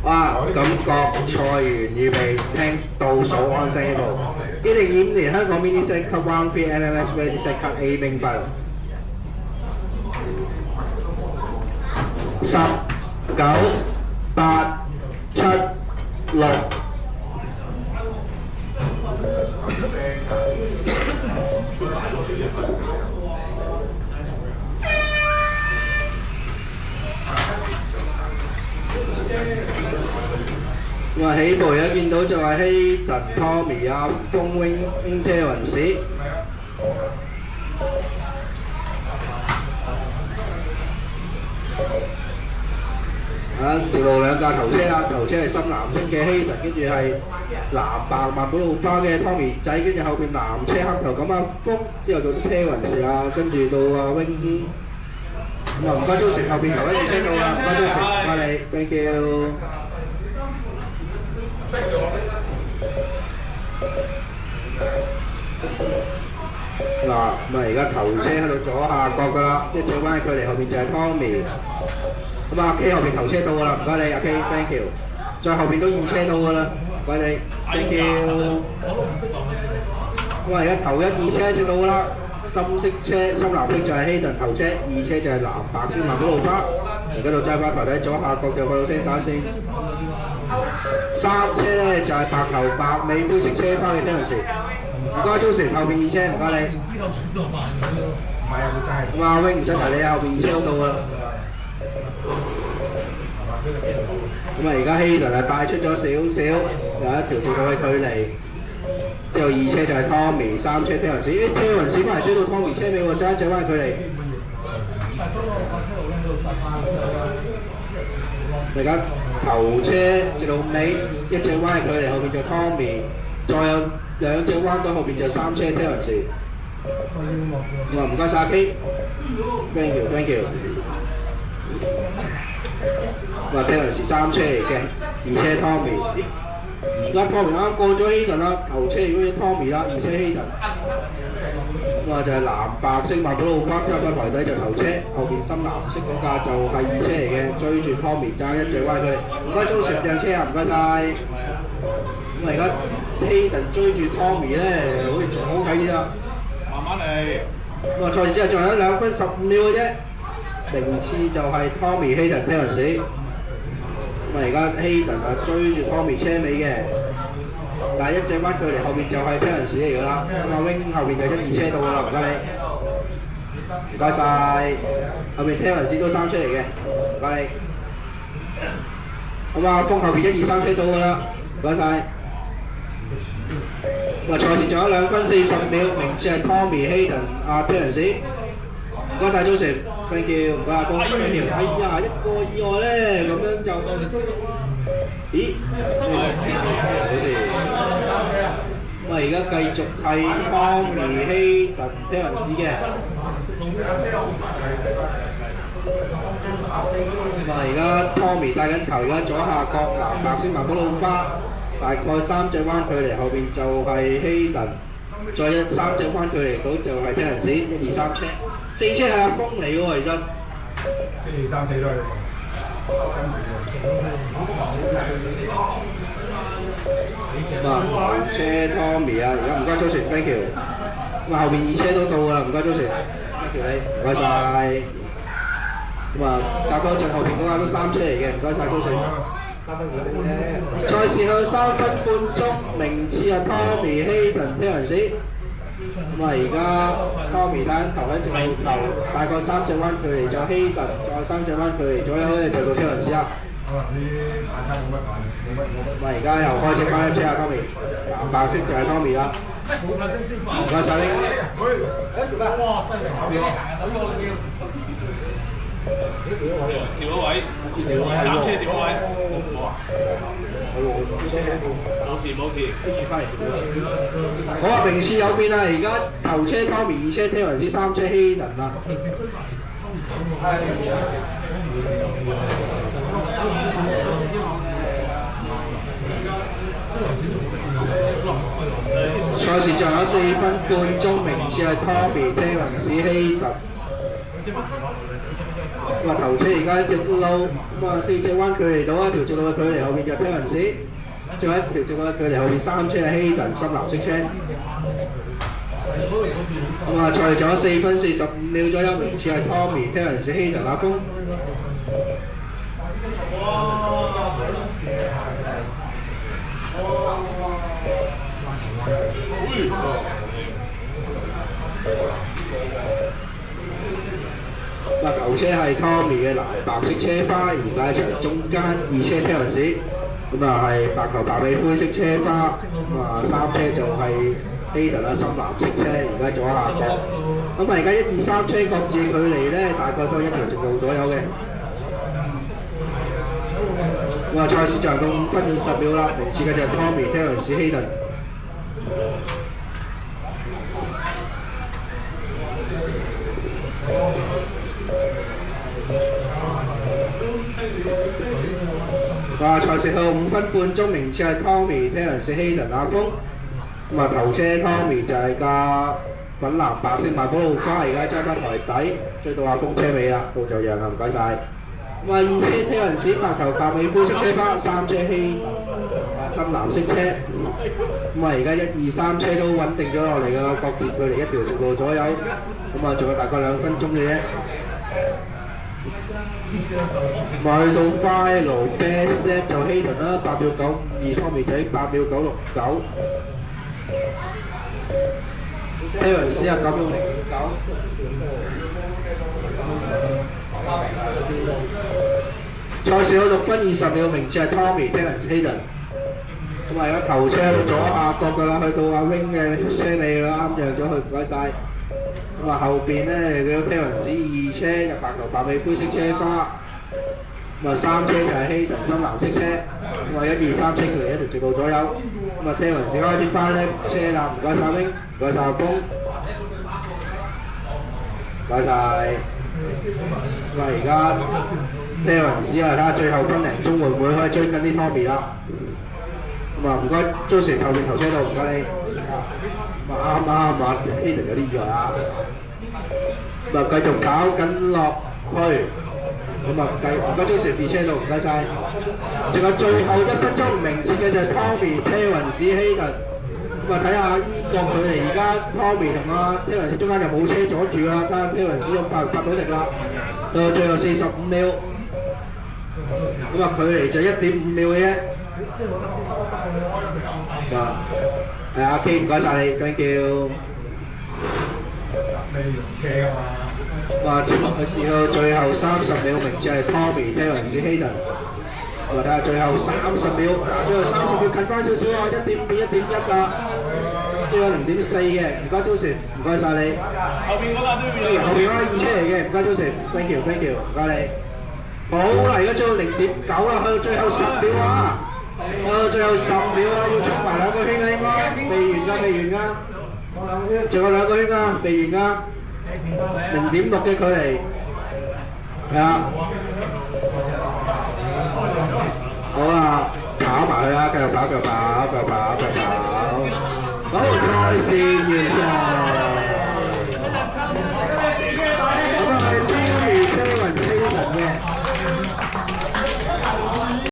哇！咁各賽員預備聽倒數安聲起步。2025年香港 Mini Set Cup Round 3 MMS Ready Set Cup A 名牌。10、9、8、7、6。我起步而家見到就係希特 Tommy 啊，風 wing 車雲士。直路兩架頭車啦，頭車係深藍色嘅希特，跟住係藍白萬寶路花嘅 Tommy 仔，跟住後邊藍車黑頭咁啊風，之後到車雲士啊，跟住到啊 wing。咁啊唔該租成後邊頭一車到啦，唔該租成，唔該你 ，thank you。嗱，咁啊而家頭車喺度左下角噶啦，一轉彎距離後邊就係 Tommy。咁啊 K 後邊頭車到噶啦，唔該你，阿 K，thank you。再後邊都二車到噶啦，唔該你，thank you。咁啊而家頭一二車就到噶啦，深色車、深藍色就係希頓頭車，二車就係藍白先萬寶路花。而家度揸翻頭底左下角就去到聲打線。三車咧就係白頭白尾灰色車翻嘅聽陣時，唔該租成後邊二車，唔該你。咁阿 wing 唔使提你啊，後邊二車都到啦。咁啊而家希頓啊帶出咗少少，有一條跳到嘅距離。之後二車就係 Tommy， 三車聽陣時，車雲士翻嚟追到 Tommy 車尾喎，爭一轉彎距離。而家頭車直到尾一隻彎距離，後邊就 Tommy， 再有兩隻彎到後邊就三車聽陣時。我話唔該晒 K，thank you，thank you。話聽陣時三車嚟嘅，二車 Tommy。而家 Tommy 啱過咗希頓啦，頭車如果要 Tommy 啦，二車希頓。話就係藍白色萬寶路花，加翻台底就頭車，後邊深藍色嗰架就係二車嚟嘅，追住 Tommy 爭一隻彎佢。唔該租成隻車啊，唔該晒。咁而家希頓追住 Tommy 咧，好似仲好睇啲啦。慢慢嚟。咁啊賽事之後仲有2分15秒嘅啫，名次就係 Tommy 希頓聽陣時。咁而家希頓啊追住 Tommy 車尾嘅。但係一隻彎距離後邊就係聽人士嚟㗎啦，咁阿 wing 後邊就一二車到㗎啦，唔該你，唔該晒，後邊聽人士都三車嚟嘅，唔該你，咁啊風後邊一二三車到㗎啦，唔該晒。咁啊賽事仲有2分40秒，名次係 Tommy 希頓啊聽人士，唔該晒 Joseph，thank you， 唔該阿公 ，thank you， 哎呀一個意外咧，咁樣就。咦？好似咁啊！而家繼續係 Tommy 希頓聽人士嘅。咁啊！而家 Tommy 帶緊頭，而家左下角藍白色萬寶路花，大概3隻彎距離後邊就係希頓，再3隻彎距離到就係聽人士，1、2、3車，4車係阿峰嚟喎，其實。1、2、3、4都係。咁啊，頭車 Tommy 啊，而家唔該租成 ，thank you。咁啊，後邊2車都到㗎啦，唔該租成，thank you你，唔該晒。咁啊，隔多陣後邊嗰架都3車嚟嘅，唔該晒租成。賽事向3分半鐘，名次係 Tommy 希頓聽人士。咁啊，而家 Tommy 單頭喺直路頭，大概3隻彎距離就希頓，再3隻彎距離左右咧就到聽人士啦。咁而家又開始翻一車啊 Tommy， 藍白色就係 Tommy 啦。唔該晒你。哇！犀利！調咗位，3車調咗位。冇事。好啊，名次有變啦，而家頭車 Tommy， 2車聽人士，3車希頓啦。賽事仲有4分半鐘，名次係 Tommy 聽人士希頓。咁啊頭車而家直路咁啊4隻彎距離到一條直路嘅距離，後面就 Terence， 仲有一條直路嘅距離，後面3車係 Hayden 深藍色車。咁啊賽咗4分45秒左右，名次係 Tommy、Terence、Hayden 阿峰。嗱頭車係 Tommy 嘅藍白色車花，而家場中間2車 Terence， 咁啊係白頭白尾灰色車花，咁啊3車就係 Hayden 啊深藍色車，而家左下角。咁啊而家1、2、3車各自距離咧大概都係1條直路左右嘅。咁啊賽事就到5分20秒啦，名次嘅就係 Tommy、Terence、Hayden。哇！賽事到5分半鐘，名次係 Tommy、Terence、Hayden 阿峰。咁啊頭車 Tommy 就係架粉藍白色萬寶路花，而家揸翻台底，追到阿峰車尾啦，到就讓啦，唔該晒。咁啊2車 Terence 白頭白尾灰色車花，3車Hayden深藍色車。咁啊而家1、2、3車都穩定咗落嚟㗎，各自距離1條直路左右。咁啊仲有大概2分鐘嘅啫。去到 final best lap 就 Hayden 啦，8秒952 ，Tommy 仔8秒969。Terence 啊9秒059。賽事到6分20秒，名次係 Tommy、Terence、Hayden。咁啊而家頭車左下角㗎啦，去到阿 Wing 嘅車尾啦，啱讓咗佢，唔該晒。咁啊後邊咧佢有 Terence 2車就白頭白尾灰色車花。咁啊3車就係 Hayden 深藍色車。咁啊1、2、3車距離1條直路左右。咁啊 Terence 開始翻咧車啦，唔該晒 Wing，唔該晒阿峰，唔該晒。咁啊而家 Terence 啊睇下最後分零鐘會唔會可以追緊啲 Tommy 啦。咁啊唔該 Joseph 後面頭車度，唔該你。啱啊 Hayden 有啲意外啊。咁啊繼續搞緊落去。咁啊唔該 Joseph 2車度，唔該晒。仲有最後1分鐘，名次嘅就係 Tommy、Terence、Hayden。咁啊睇下呢個距離，而家 Tommy 同阿 Terence 中間就冇車阻住啦，睇下 Terence 有發到力啦。到最後45秒。咁啊距離就1.5秒嘅啫。係阿 K， 唔該晒你 ，thank you。話試到最後30秒，名次係 Tommy、Terence、Hayden。我睇下最後30秒，最後30秒近翻少少啊，1.5變1.1啦，最後0.4嘅，唔該 Joseph， 唔該晒你。後邊嗰個2車嚟嘅，唔該 Joseph，thank you，thank you， 唔該你。好啦，而家最後0.9啦，去到最後10秒啊！最後10秒啊，要衝埋2個圈啊，應該未完㗎，未完㗎，仲有2個圈㗎，未完㗎，0.6嘅距離，係啊，好啊，跑埋去啦，繼續跑，繼續跑，繼續跑，繼續跑，好，賽事完場。